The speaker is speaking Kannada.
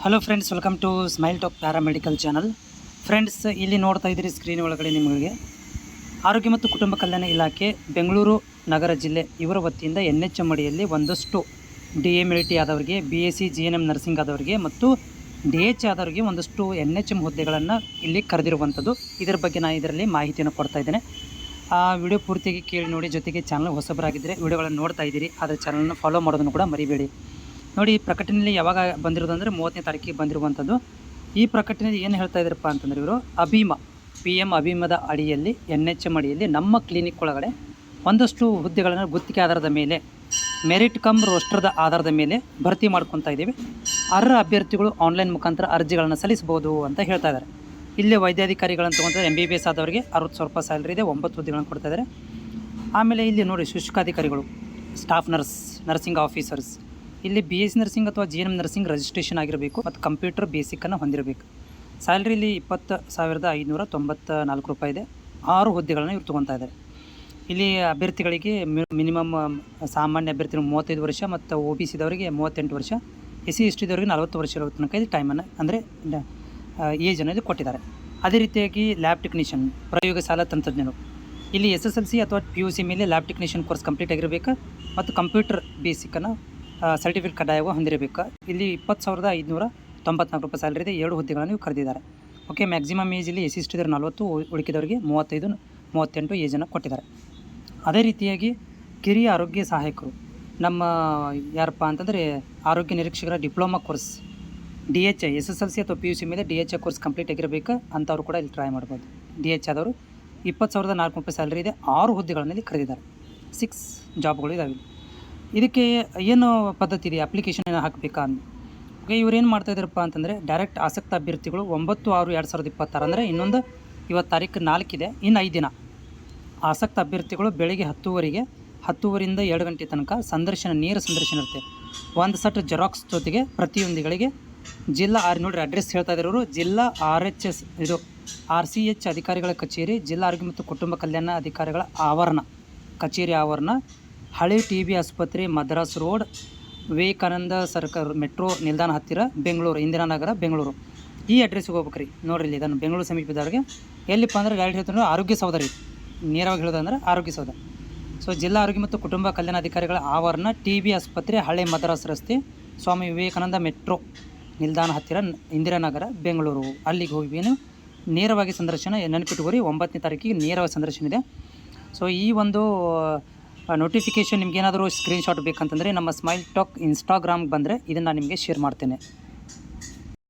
Hello friends, welcome to smile talk paramedical channel. Friends, ಇಲ್ಲಿ ನೋಡ್ತಾ ಇದ್ದೀರಿ ಸ್ಕ್ರೀನ್ ಒಳಗಡೆ ನಿಮಗೆ ಆರೋಗ್ಯ ಮತ್ತು ಕುಟುಂಬ ಕಲ್ಯಾಣ ಇಲಾಖೆ ಬೆಂಗಳೂರು ನಗರ ಜಿಲ್ಲೆ ಇವರ ವತಿಯಿಂದ NHM ಅಡಿಯಲ್ಲಿ ಒಂದಷ್ಟು DMLT ಆದವರಿಗೆ, BSc GNM ನರ್ಸಿಂಗ್ ಆದವರಿಗೆ ಮತ್ತು DH ಆದವರಿಗೆ ಒಂದಷ್ಟು NHM ಹುದ್ದೆಗಳನ್ನು ಇಲ್ಲಿ ಕರೆದಿರುವಂಥದ್ದು. ಇದರ ಬಗ್ಗೆ ನಾನು ಇದರಲ್ಲಿ ಮಾಹಿತಿಯನ್ನು ಕೊಡ್ತಾ ಇದ್ದೇನೆ. ಆ ವಿಡಿಯೋ ಪೂರ್ತಿಯಾಗಿ ಕೇಳಿ ನೋಡಿ. ಜೊತೆಗೆ ಚಾನಲ್ ಹೊಸಬರಾಗಿದ್ದರೆ ವಿಡಿಯೋಗಳನ್ನು ನೋಡ್ತಾ ಇದ್ದೀರಿ, ಆದರೆ ಚಾನಲ್ನ ಫಾಲೋ ಮಾಡೋದನ್ನು ಕೂಡ ಮರಿಬೇಡಿ. ನೋಡಿ, ಪ್ರಕಟಣೆಯಲ್ಲಿ ಯಾವಾಗ ಬಂದಿರೋದು ಅಂದರೆ 30ನೇ ತಾರೀಕಿಗೆ ಬಂದಿರುವಂಥದ್ದು. ಈ ಪ್ರಕಟಣೆಯಲ್ಲಿ ಏನು ಹೇಳ್ತಾ ಇದ್ದಾರಪ್ಪ ಅಂತಂದರೆ, ಇವರು PM ಅಭಿಮದ ಅಡಿಯಲ್ಲಿ NHM ಅಡಿಯಲ್ಲಿ ನಮ್ಮ ಕ್ಲಿನಿಕ್ ಒಳಗಡೆ ಒಂದಷ್ಟು ಹುದ್ದೆಗಳನ್ನು ಗುತ್ತಿಗೆ ಆಧಾರದ ಮೇಲೆ, ಮೆರಿಟ್ ಕಮ್ ರೋಸ್ಟರ್ದ ಆಧಾರದ ಮೇಲೆ ಭರ್ತಿ ಮಾಡ್ಕೊತಾ ಇದ್ದೀವಿ. ಅರ್ಹ ಅಭ್ಯರ್ಥಿಗಳು ಆನ್ಲೈನ್ ಮುಖಾಂತರ ಅರ್ಜಿಗಳನ್ನು ಸಲ್ಲಿಸ್ಬೋದು ಅಂತ ಹೇಳ್ತಾ ಇದ್ದಾರೆ. ಇಲ್ಲಿ ವೈದ್ಯಾಧಿಕಾರಿಗಳನ್ನು ತೊಗೊತಾರೆ. MBBS ಆದವರಿಗೆ 60,000 ರೂಪಾಯಿ ಸ್ಯಾಲ್ರಿ ಇದೆ, 9 ಹುದ್ದೆಗಳನ್ನು ಕೊಡ್ತಾ ಇದ್ದಾರೆ. ಆಮೇಲೆ ಇಲ್ಲಿ ನೋಡಿ, ಶುಷ್ಕಾಧಿಕಾರಿಗಳು, ಸ್ಟಾಫ್ ನರ್ಸಿಂಗ್ ಆಫೀಸರ್ಸ್, ಇಲ್ಲಿ BSc ನರ್ಸಿಂಗ್ ಅಥವಾ GNM ನರ್ಸಿಂಗ್ ರಿಜಿಸ್ಟ್ರೇಷನ್ ಆಗಿರಬೇಕು ಮತ್ತು ಕಂಪ್ಯೂಟರ್ ಬೇಸಿಕನ್ನು ಹೊಂದಿರಬೇಕು. ಸ್ಯಾಲ್ರಿ ಇಲ್ಲಿ 20,594 ರೂಪಾಯಿ ಇದೆ. 6 ಹುದ್ದೆಗಳನ್ನು ಇವ್ರು ತೊಗೊತಾ ಇದ್ದಾರೆ. ಇಲ್ಲಿ ಅಭ್ಯರ್ಥಿಗಳಿಗೆ ಮಿನಿಮಮ್ ಸಾಮಾನ್ಯ ಅಭ್ಯರ್ಥಿ 35 ವರ್ಷ ಮತ್ತು OBCದವರಿಗೆ 38 ವರ್ಷ, SC ST ದವರಿಗೆ 40 ವರ್ಷ ಇರೋ ತನಕ ಇದು ಟೈಮನ್ನು ಅಂದರೆ ಏಜನ್ನು ಇದು ಕೊಟ್ಟಿದ್ದಾರೆ. ಅದೇ ರೀತಿಯಾಗಿ ಲ್ಯಾಬ್ ಟೆಕ್ನಿಷಿಯನ್, ಪ್ರಯೋಗಶಾಲಾ ತಂತ್ರಜ್ಞರು, ಇಲ್ಲಿ SSLC ಅಥವಾ PUC ಮೇಲೆ ಲ್ಯಾಬ್ ಟೆಕ್ನಿಷಿಯನ್ ಕೋರ್ಸ್ ಕಂಪ್ಲೀಟ್ ಆಗಿರಬೇಕು ಮತ್ತು ಕಂಪ್ಯೂಟರ್ ಬೇಸಿಕನ್ನು ಸರ್ಟಿಫಿಕೇಟ್ ಕಡ್ಡಾಯವಾಗಿ ಹೊಂದಿರಬೇಕು. ಇಲ್ಲಿ 20,594 ರೂಪಾಯಿ ಸ್ಯಾಲ್ರಿ ಇದೆ. 2 ಹುದ್ದೆಗಳನ್ನು ಇವು ಕರೆದಿದ್ದಾರೆ. ಓಕೆ, ಮ್ಯಾಕ್ಸಿಮಮ್ ಏಜ್ ಇಲ್ಲಿ SC ST ದವರು 40, ಉಳಿಕಿದವರಿಗೆ 35, 38 ಏಜನ್ನು ಕೊಟ್ಟಿದ್ದಾರೆ. ಅದೇ ರೀತಿಯಾಗಿ ಕಿರಿಯ ಆರೋಗ್ಯ ಸಹಾಯಕರು, ನಮ್ಮ ಯಾರಪ್ಪ ಅಂತಂದರೆ ಆರೋಗ್ಯ ನಿರೀಕ್ಷಕರ ಡಿಪ್ಲೊಮಾ ಕೋರ್ಸ್ DH SSLC ಅಥವಾ PUC ಮೇಲೆ DH ಕೋರ್ಸ್ ಕಂಪ್ಲೀಟ್ ಆಗಿರಬೇಕು ಅಂಥವ್ರು ಕೂಡ ಇಲ್ಲಿ ಟ್ರೈ ಮಾಡ್ಬೋದು. DH ಆದವರು 20,400 ರೂಪಾಯಿ ಸ್ಯಾಲ್ರಿ ಇದೆ. 6 ಹುದ್ದೆಗಳಲ್ಲಿ ಕರೆದಿದ್ದಾರೆ. 6 ಜಾಬ್ಗಳು ಇದಾವೆ. ಇದಕ್ಕೆ ಏನು ಪದ್ಧತಿ ಇದೆ, ಅಪ್ಲಿಕೇಶನ್ ಏನು ಹಾಕಬೇಕಾ ಅಂತ. ಓಕೆ, ಇವ್ರು ಏನು ಮಾಡ್ತಾಯಿದ್ದಾರಪ್ಪ ಅಂತಂದರೆ, ಡೈರೆಕ್ಟ್ ಆಸಕ್ತ ಅಭ್ಯರ್ಥಿಗಳು 9/6/2026 ಅಂದರೆ ಇವತ್ತು ತಾರೀಕು 4 ಇದೆ, ಇನ್ನು 5 ದಿನ. ಆಸಕ್ತ ಅಭ್ಯರ್ಥಿಗಳು ಬೆಳಗ್ಗೆ 10:30ರಿಂದ 2 ಗಂಟೆ ತನಕ ನೇರ ಸಂದರ್ಶನ ಇರುತ್ತೆ. ಒಂದು ಸೆಟ್ ಜೆರಾಕ್ಸ್ ಜೊತೆಗೆ ಪ್ರತಿಯೊಂದುಗಳಿಗೆ ಜಿಲ್ಲಾ ನೋಡಿ ಅಡ್ರೆಸ್ ಹೇಳ್ತಾ ಇದ್ದಾರೆ ಇವರು, ಜಿಲ್ಲಾ RCH ಅಧಿಕಾರಿಗಳ ಕಚೇರಿ, ಜಿಲ್ಲಾ ಆರೋಗ್ಯ ಮತ್ತು ಕುಟುಂಬ ಕಲ್ಯಾಣ ಅಧಿಕಾರಿಗಳ ಕಚೇರಿ ಆವರಣ, ಹಳೆ TB ಆಸ್ಪತ್ರೆ, ಮದ್ರಾಸ್ ರೋಡ್, ವಿವೇಕಾನಂದ ಸರ್ಕಾರ ಮೆಟ್ರೋ ನಿಲ್ದಾಣ ಹತ್ತಿರ, ಬೆಂಗಳೂರು, ಇಂದಿರಾನಗರ, ಬೆಂಗಳೂರು. ಈ ಅಡ್ರೆಸ್ಸಿಗೆ ಹೋಗ್ಬೇಕ್ರಿ. ನೋಡ್ರಿ, ಇಲ್ಲಿ ಇದನ್ನು ಬೆಂಗಳೂರು ಸಮೀಪದವ್ರಿಗೆ ಎಲ್ಲಿಪ್ಪ ಅಂದರೆ ಡೈರೆಕ್ಟ್ ಹೇಳ್ತಾರೆ ಆರೋಗ್ಯ ಸೌಧ ರೀ. ನೇರವಾಗಿ ಹೇಳೋದಂದ್ರೆ ಆರೋಗ್ಯ ಸೌಧ. ಸೊ ಜಿಲ್ಲಾ ಆರೋಗ್ಯ ಮತ್ತು ಕುಟುಂಬ ಕಲ್ಯಾಣ ಅಧಿಕಾರಿಗಳ ಆವರಣ, TB ಆಸ್ಪತ್ರೆ, ಹಳೆ ಮದ್ರಾಸ್ ರಸ್ತೆ, ಸ್ವಾಮಿ ವಿವೇಕಾನಂದ ಮೆಟ್ರೋ ನಿಲ್ದಾಣ ಹತ್ತಿರ, ಇಂದಿರಾನಗರ, ಬೆಂಗಳೂರು. ಅಲ್ಲಿಗೆ ಹೋಗಿ ನೇರವಾಗಿ ಸಂದರ್ಶನ ನೆನಪಿಟ್ಟುಕೋರಿ. 9ನೇ ತಾರೀಕಿಗೆ ನೇರವಾಗಿ ಸಂದರ್ಶನ ಇದೆ. ಸೊ ಈ ಒಂದು ನೋಟಿಫಿಕೇಷನ್ ನಿಮಗೇನಾದರೂ ಸ್ಕ್ರೀನ್ಶಾಟ್ ಬೇಕಂತಂದರೆ ನಮ್ಮ ಸ್ಮೈಲ್ ಟಾಕ್ ಇನ್ಸ್ಟಾಗ್ರಾಮ್ಗೆ ಬಂದರೆ ಇದನ್ನು ನಾನು ನಿಮಗೆ ಶೇರ್ ಮಾಡ್ತೇನೆ.